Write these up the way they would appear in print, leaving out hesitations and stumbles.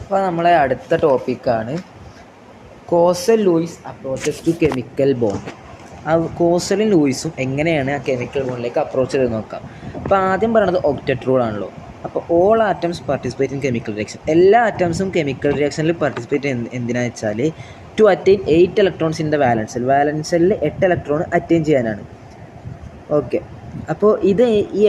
അപ്പോൾ നമ്മളെ അടുത്ത ടോപ്പിക്കാണ് Kossel Lewis approaches to chemical bond. ആ കോസലും ലൂയിസും എങ്ങനെയാണ് ആ കെമിക്കൽ ബോണ്ടിലേക്ക് അപ്രോച്ച് ചെയ്ത് നോക്കാം. അപ്പോൾ ആദ്യം പറയുന്നത് ഒക്റ്ററ്റ് റൂൾ ആണല്ലോ. അപ്പോൾ all atoms participate in chemical reaction. എല്ലാ ആറ്റംസും കെമിക്കൽ റിയാക്ഷനിൽ പാർട്ടിസിപ്പേറ്റ് എന്തിനാണെന്ന് വെച്ചാൽ to attain 8 electrons in the valence shell. Valence സെല്ലിൽ 8 ഇലക്ട്രോൺ അറ്റൈൻ ചെയ്യാനാണ്. ഓക്കെ, അപ്പോൾ ഈ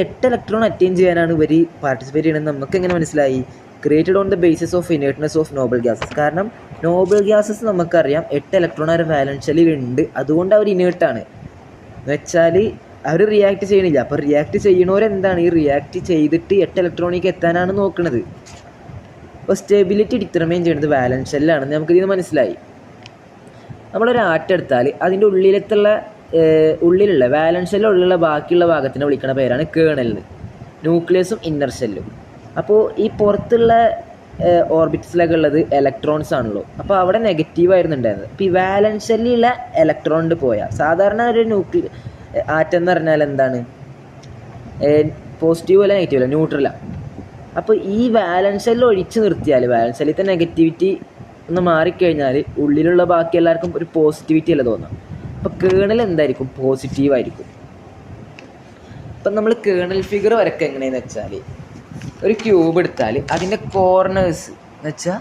8 ഇലക്ട്രോൺ അറ്റൈൻ ചെയ്യാനാണ് ഇവർ പാർട്ടിസിപ്പേറ്റ് ചെയ്യണമെന്ന് നമുക്ക് എങ്ങനെ മനസ്സിലായി? Created on the basis of inertness of noble gases. കാരണം നോബൽ ഗ്യാസസ് നമുക്കറിയാം 8 ഇലക്ട്രോൺ അവർ വാലൻസ് സെല്ലിൽ ഉണ്ട്, അതുകൊണ്ട് അവർ ഇനേർട്ടാണ്. എന്ന് വെച്ചാൽ അവർ റിയാക്ട് ചെയ്യണില്ല. അപ്പോൾ റിയാക്ട് ചെയ്യണവരെന്താണ് ഈ റിയാക്ട് ചെയ്തിട്ട് 8 ഇലക്ട്രോണിലേക്ക് എത്താനാണ് നോക്കുന്നത്. അപ്പോൾ സ്റ്റെബിലിറ്റി ഡിറ്റർമൈൻ ചെയ്യുന്നത് വാലൻസ് സെല്ലാണെന്ന് നമുക്കിതിന് മനസ്സിലായി. നമ്മളൊരു ആറ്റം എടുത്താൽ അതിൻ്റെ ഉള്ളിലുള്ള വാലൻസ് സെല്ലിൻ്റെ ഉള്ളിലുള്ള ബാക്കിയുള്ള ഭാഗത്തിനെ വിളിക്കുന്ന പേരാണ് കേണൽ, ന്യൂക്ലിയസും ഇന്നർ സെല്ലും. അപ്പോൾ ഈ പുറത്തുള്ള ഓർബിറ്റ്സിലൊക്കെ ഉള്ളത് ഇലക്ട്രോൺസ് ആണല്ലോ. അപ്പോൾ അവിടെ നെഗറ്റീവായിരുന്നു ഉണ്ടായിരുന്നത്. അപ്പോൾ ഈ വാലൻസ് സെല്ലിലുള്ള ഇലക്ട്രോണിൽ പോയാൽ സാധാരണ ഒരു ആറ്റം എന്ന് പറഞ്ഞാൽ എന്താണ്? പോസിറ്റീവ് അല്ല നെഗറ്റീവ് അല്ല, ന്യൂട്രലാണ്. അപ്പോൾ ഈ വാലൻസ് സെല്ല് ഒഴിച്ച് നിർത്തിയാൽ, വാലൻസ് സെല്ലിലത്തെ നെഗറ്റിവിറ്റി ഒന്ന് മാറിക്കഴിഞ്ഞാൽ ഉള്ളിലുള്ള ബാക്കി എല്ലാവർക്കും ഒരു പോസിറ്റിവിറ്റി അല്ല തോന്നാം. അപ്പോൾ കേണൽ എന്തായിരിക്കും? പോസിറ്റീവായിരിക്കും. അപ്പം നമ്മൾ കേണൽ ഫിഗർ വരക്കുക എങ്ങനെയെന്ന് വെച്ചാൽ, ഒരു ക്യൂബ് എടുത്താൽ അതിൻ്റെ കോർണേഴ്സ് എന്ന് വെച്ചാൽ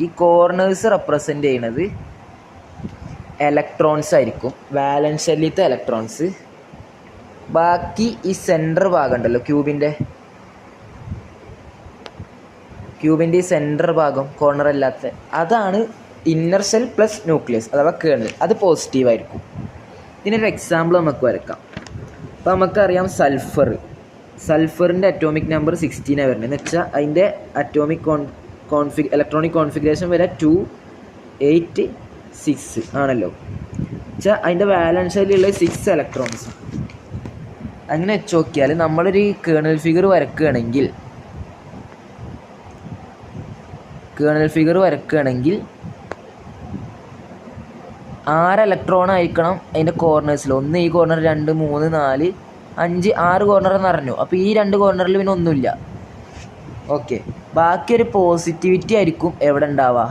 ഈ കോർണേഴ്സ് റെപ്രസെൻ്റ് ചെയ്യുന്നത് ഇലക്ട്രോൺസ് ആയിരിക്കും, വാലൻസ് സെല്ലിലത്തെ ഇലക്ട്രോൺസ്. ബാക്കി ഈ സെൻറ്റർ ഭാഗം ഉണ്ടല്ലോ ക്യൂബിൻ്റെ ഈ സെൻറ്റർ ഭാഗം കോർണർ അല്ലാത്ത അതാണ് ഇന്നർ സെൽ പ്ലസ് ന്യൂക്ലിയസ് അഥവാ കേണൽ. അത് പോസിറ്റീവായിരിക്കും. ഇതിനൊരു എക്സാമ്പിൾ നമുക്ക് വരക്കാം. അപ്പോൾ നമുക്കറിയാം സൾഫറിൻ്റെ അറ്റോമിക് നമ്പർ 16 വരുന്നത്. എന്ന് വെച്ചാൽ അതിൻ്റെ അറ്റോമിക് ഇലക്ട്രോണിക് കോൺഫിഗറേഷൻ വരെ 2, 8, 6 ആണല്ലോ. വെച്ചാൽ അതിൻ്റെ വാലൻസ് സെല്ലിലുള്ള 6 ഇലക്ട്രോൺസ്. അങ്ങനെ വെച്ച് നോക്കിയാൽ നമ്മളൊരു കേണൽ ഫിഗർ വരക്കുകയാണെങ്കിൽ 6 ഇലക്ട്രോൺ ആയിരിക്കണം അതിൻ്റെ കോർണേഴ്സിൽ. 1 ഈ കോർണർ, 2, 3, 4, 5, 6 കോർണർ എന്ന് പറഞ്ഞു. അപ്പോൾ ഈ 2 കോർണറിൽ പിന്നെ ഒന്നുമില്ല. ഓക്കെ, ബാക്കി ഒരു പോസിറ്റിവിറ്റി ആയിരിക്കും എവിടെ ഉണ്ടാവുക?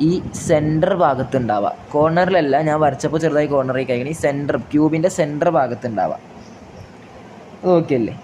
ഈ സെൻറ്റർ ഭാഗത്ത് ഉണ്ടാവുക. കോർണറിലല്ല, ഞാൻ വരച്ചപ്പോൾ ചെറുതായി കോർണറിൽ കഴിക്കണം. ഈ സെൻറ്റർ ക്യൂബിൻ്റെ സെൻറ്റർ ഭാഗത്ത് ഉണ്ടാവുക. ഓക്കെ അല്ലേ?